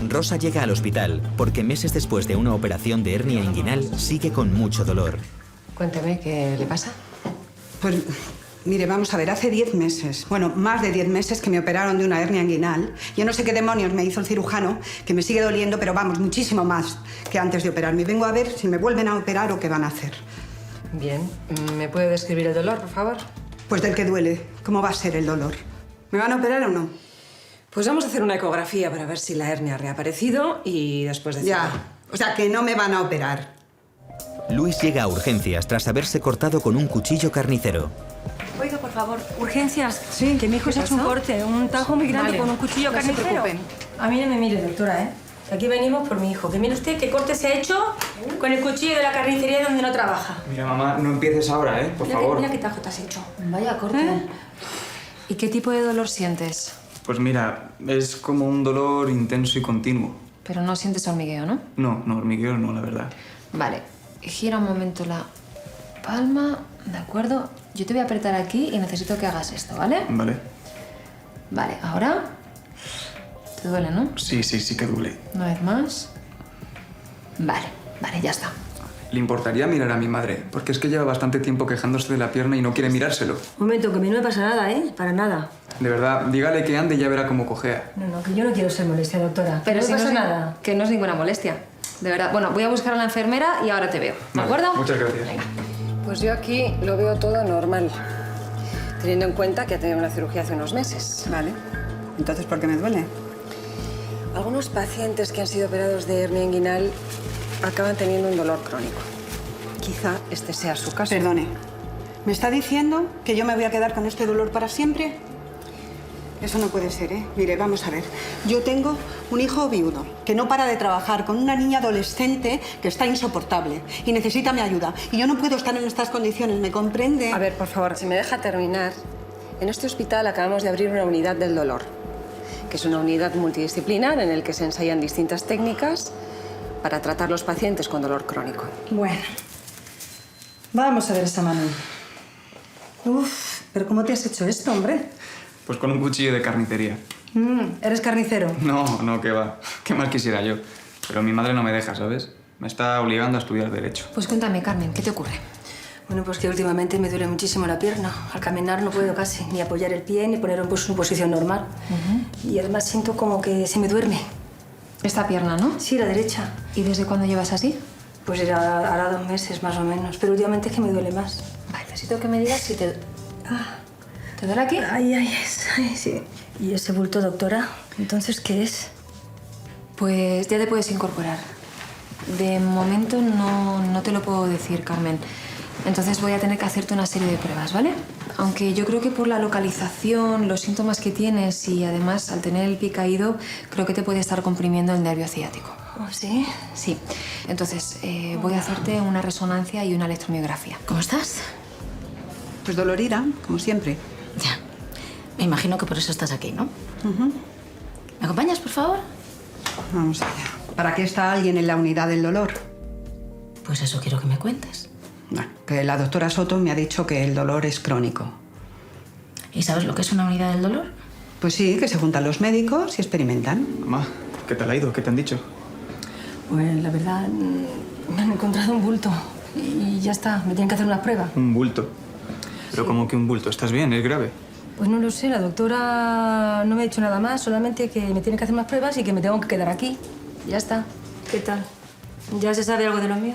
Rosa llega al hospital porque meses después de una operación de hernia inguinal sigue con mucho dolor. Cuénteme, ¿qué le pasa? Pues, mire, vamos a ver, hace 10 meses, bueno, más de 10 meses que me operaron de una hernia inguinal. Yo no sé qué demonios me hizo el cirujano, que me sigue doliendo, pero vamos, muchísimo más que antes de operarme. Vengo a ver si me vuelven a operar o qué van a hacer. Bien. ¿Me puede describir el dolor, por favor? Pues del que duele. ¿Cómo va a ser el dolor? ¿Me van a operar o no? Pues vamos a hacer una ecografía para ver si la hernia ha reaparecido y después de... Ya, o sea, que no me van a operar. Luis llega a urgencias tras haberse cortado con un cuchillo carnicero. Oiga, por favor, urgencias. Sí, que mi hijo se ha hecho un corte, un tajo muy grande Vale. con un cuchillo No se carnicero. preocupen. A mí no me mire, doctora, ¿eh? Aquí venimos por mi hijo. Que mire usted qué corte se ha hecho con el cuchillo de la carnicería donde no trabaja. Mira, mamá, no empieces ahora, ¿eh? Por Mira favor. mira qué tajo te has hecho. Vaya corte. ¿Y qué tipo de dolor sientes? Pues mira, es como un dolor intenso y continuo. Pero no sientes hormigueo, ¿no? No, hormigueo no, la verdad. Vale. Gira un momento la palma, ¿de acuerdo? Yo te voy a apretar aquí y necesito que hagas esto, ¿vale? Vale. Vale, ahora... ¿Te duele, no? Sí que duele. Una vez más. Vale, ya está. Le importaría mirar a mi madre, porque es que lleva bastante tiempo quejándose de la pierna y no quiere mirárselo. Un momento, que a mí no me pasa nada, ¿eh? Para nada. De verdad, dígale que ande y ya verá cómo cojea. No, que yo no quiero ser molestia, doctora. Pero no si pasa es nada. Que no es ninguna molestia. De verdad. Bueno, voy a buscar a la enfermera y ahora te veo. ¿De Vale, acuerdo? muchas gracias. Venga. Pues yo aquí lo veo todo normal. Teniendo en cuenta que ha tenido una cirugía hace unos meses. Vale. Entonces, ¿por qué me duele? Algunos pacientes que han sido operados de hernia inguinal acaban teniendo un dolor crónico. Quizá este sea su caso. Perdone. ¿Me está diciendo que yo me voy a quedar con este dolor para siempre? Eso no puede ser, ¿eh? Mire, vamos a ver. Yo tengo un hijo viudo que no para de trabajar con una niña adolescente que está insoportable y necesita mi ayuda. Y yo no puedo estar en estas condiciones, ¿me comprende? A ver, por favor, si me deja terminar. En este hospital acabamos de abrir una unidad del dolor, que es una unidad multidisciplinar en la que se ensayan distintas técnicas para tratar los pacientes con dolor crónico. Bueno. Vamos a ver esa mano. Uf, pero ¿cómo te has hecho esto, hombre? Pues con un cuchillo de carnicería. ¿Eres carnicero? No, qué va. ¿Qué más quisiera yo? Pero mi madre no me deja, ¿sabes? Me está obligando a estudiar Derecho. Pues cuéntame, Carmen, ¿qué te ocurre? Bueno, pues que últimamente me duele muchísimo la pierna. Al caminar no puedo casi ni apoyar el pie ni ponerlo en su posición normal. Y además siento como que se me duerme. Esta pierna, ¿no? Sí, la derecha. ¿Y desde cuándo llevas así? Pues hará 2 meses más o menos, pero últimamente es que me duele más. Vale, necesito que me digas si te... ¿Te duele aquí? Ay, sí. ¿Y ese bulto, doctora? Entonces, ¿qué es? Pues ya te puedes incorporar. De momento no te lo puedo decir, Carmen. Entonces voy a tener que hacerte una serie de pruebas, ¿vale? Aunque yo creo que por la localización, los síntomas que tienes y además al tener el pie caído, creo que te puede estar comprimiendo el nervio ciático. ¿Oh, sí? Sí. Entonces voy a hacerte una resonancia y una electromiografía. ¿Cómo estás? Pues dolorida, como siempre. Ya. Me imagino que por eso estás aquí, ¿no? ¿Me acompañas, por favor? Vamos allá. ¿Para qué está alguien en la unidad del dolor? Pues eso quiero que me cuentes. Bueno, que la doctora Soto me ha dicho que el dolor es crónico. ¿Y sabes lo que es una unidad del dolor? Pues sí, que se juntan los médicos y experimentan. Mamá, ¿qué tal ha ido? ¿Qué te han dicho? Pues la verdad, me han encontrado un bulto. Y ya está, me tienen que hacer una prueba. Un bulto. Pero ¿cómo que un bulto? ¿Estás bien? ¿Es grave? Pues no lo sé, la doctora no me ha dicho nada más, solamente que me tiene que hacer más pruebas y que me tengo que quedar aquí. Ya está. ¿Qué tal? ¿Ya se sabe algo de lo mío?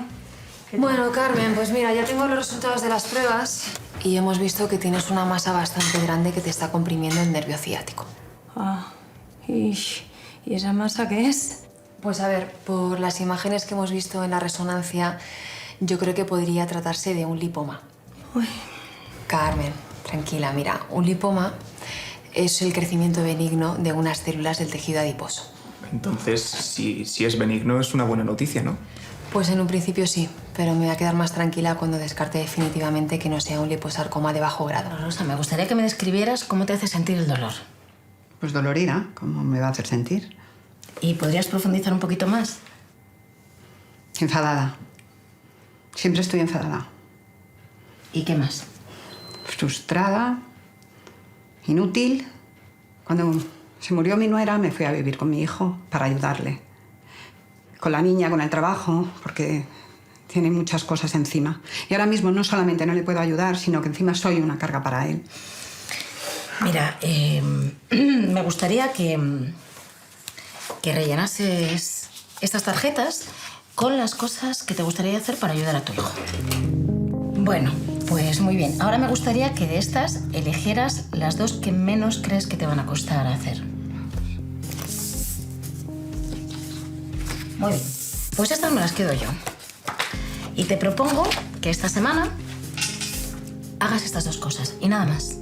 Bueno, Carmen, pues mira, ya tengo los resultados de las pruebas y hemos visto que tienes una masa bastante grande que te está comprimiendo el nervio ciático. ¿Y esa masa qué es? Pues a ver, por las imágenes que hemos visto en la resonancia, yo creo que podría tratarse de un lipoma. Uy. Carmen, tranquila, mira, un lipoma es el crecimiento benigno de unas células del tejido adiposo. Entonces, si es benigno, es una buena noticia, ¿no? Pues en un principio sí, pero me voy a quedar más tranquila cuando descarte definitivamente que no sea un liposarcoma de bajo grado. Rosa, me gustaría que me describieras cómo te hace sentir el dolor. Pues dolorida, ¿cómo me va a hacer sentir? ¿Y podrías profundizar un poquito más? Enfadada. Siempre estoy enfadada. ¿Y qué más? Frustrada inútil. Cuando se murió mi nuera me fui a vivir con mi hijo para ayudarle. Con la niña, con el trabajo, porque tiene muchas cosas encima. Y ahora mismo no solamente no le puedo ayudar, sino que encima soy una carga para él. Mira, me gustaría que rellenases estas tarjetas con las cosas que te gustaría hacer para ayudar a tu hijo. Bueno, pues muy bien. Ahora me gustaría que de estas eligieras las 2 que menos crees que te van a costar hacer. Muy bien. Pues estas me las quedo yo. Y te propongo que esta semana hagas estas 2 cosas y nada más.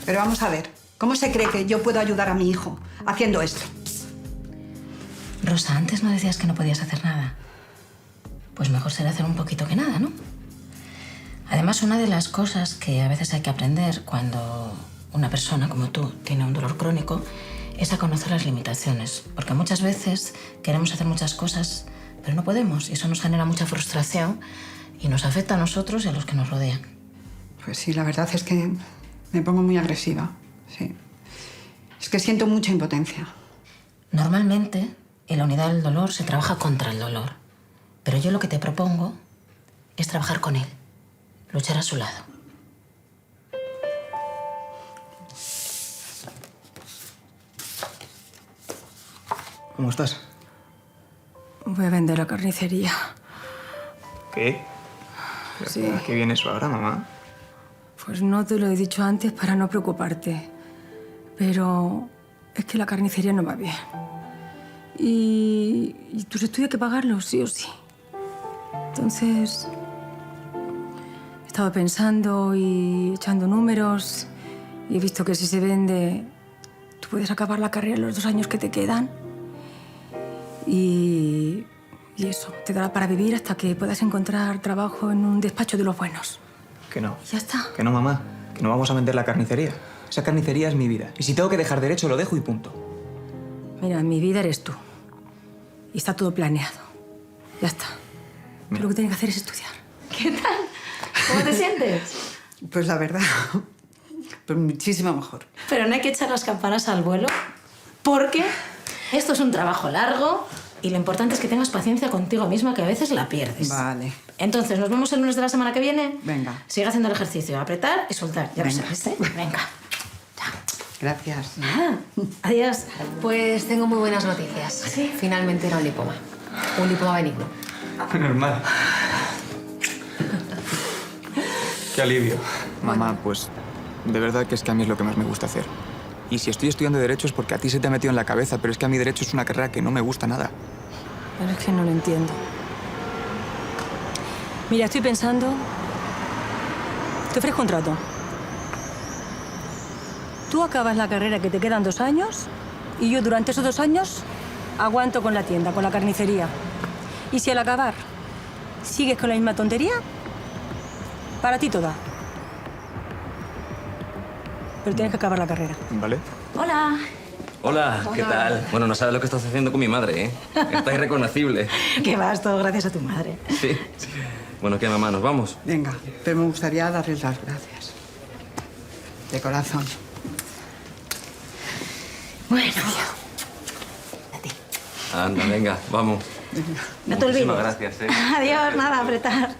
Pero vamos a ver, ¿cómo se cree que yo puedo ayudar a mi hijo haciendo esto? Rosa, antes no decías que no podías hacer nada. Pues mejor será hacer un poquito que nada, ¿no? Además, una de las cosas que a veces hay que aprender cuando una persona como tú tiene un dolor crónico es a conocer las limitaciones. Porque muchas veces queremos hacer muchas cosas, pero no podemos. Y eso nos genera mucha frustración y nos afecta a nosotros y a los que nos rodean. Pues sí, la verdad es que me pongo muy agresiva, sí. Es que siento mucha impotencia. Normalmente, en la unidad del dolor se trabaja contra el dolor. Pero yo lo que te propongo es trabajar con él. Luchar a su lado. ¿Cómo estás? Voy a vender la carnicería. ¿Qué? Sí. ¿A qué viene eso ahora, mamá? Pues no te lo he dicho antes para no preocuparte. Pero es que la carnicería no va bien. Y tus estudios hay que pagarlos, sí o sí. Entonces, he estado pensando y echando números y he visto que si se vende, tú puedes acabar la carrera en los 2 años que te quedan. Y eso, te dará para vivir hasta que puedas encontrar trabajo en un despacho de los buenos. Que no. Y ya está. Que no, mamá. Que no vamos a vender la carnicería. Esa carnicería es mi vida. Y si tengo que dejar derecho, lo dejo y punto. Mira, mi vida eres tú. Y está todo planeado. Ya está. Tú lo que tienes que hacer es estudiar. ¿Qué tal? ¿Cómo te sientes? Pues la verdad, pues muchísimo mejor. Pero no hay que echar las campanas al vuelo, porque esto es un trabajo largo y lo importante es que tengas paciencia contigo misma, que a veces la pierdes. Vale. Entonces, ¿nos vemos el lunes de la semana que viene? Venga. Sigue haciendo el ejercicio. Apretar y soltar. Ya lo Venga. sabes, ¿eh? Venga. Gracias. Ah, adiós. Pues tengo muy buenas noticias. ¿Sí? Finalmente era un lipoma. Un lipoma benigno. Normal. Qué alivio. Mamá, pues de verdad que es que a mí es lo que más me gusta hacer. Y si estoy estudiando Derecho es porque a ti se te ha metido en la cabeza, pero es que a mí Derecho es una carrera que no me gusta nada. Pero es que no lo entiendo. Mira, estoy pensando... Te ofrezco un trato. Tú acabas la carrera que te quedan 2 años y yo durante esos 2 años aguanto con la tienda, con la carnicería. Y si al acabar sigues con la misma tontería, para ti toda. Pero tienes que acabar la carrera. ¿Vale? Hola. Hola, ¿qué tal? Bueno, no sabes lo que estás haciendo con mi madre, ¿eh? Está irreconocible. ¿Qué vas? Todo gracias a tu madre. Sí. Bueno, ¿qué, mamá? ¿Nos vamos? Venga, pero me gustaría darles las gracias. De corazón. Bueno. A ti. Anda, venga, vamos. No te olvides. Muchísimas gracias, ¿eh? Adiós, nada, apretar.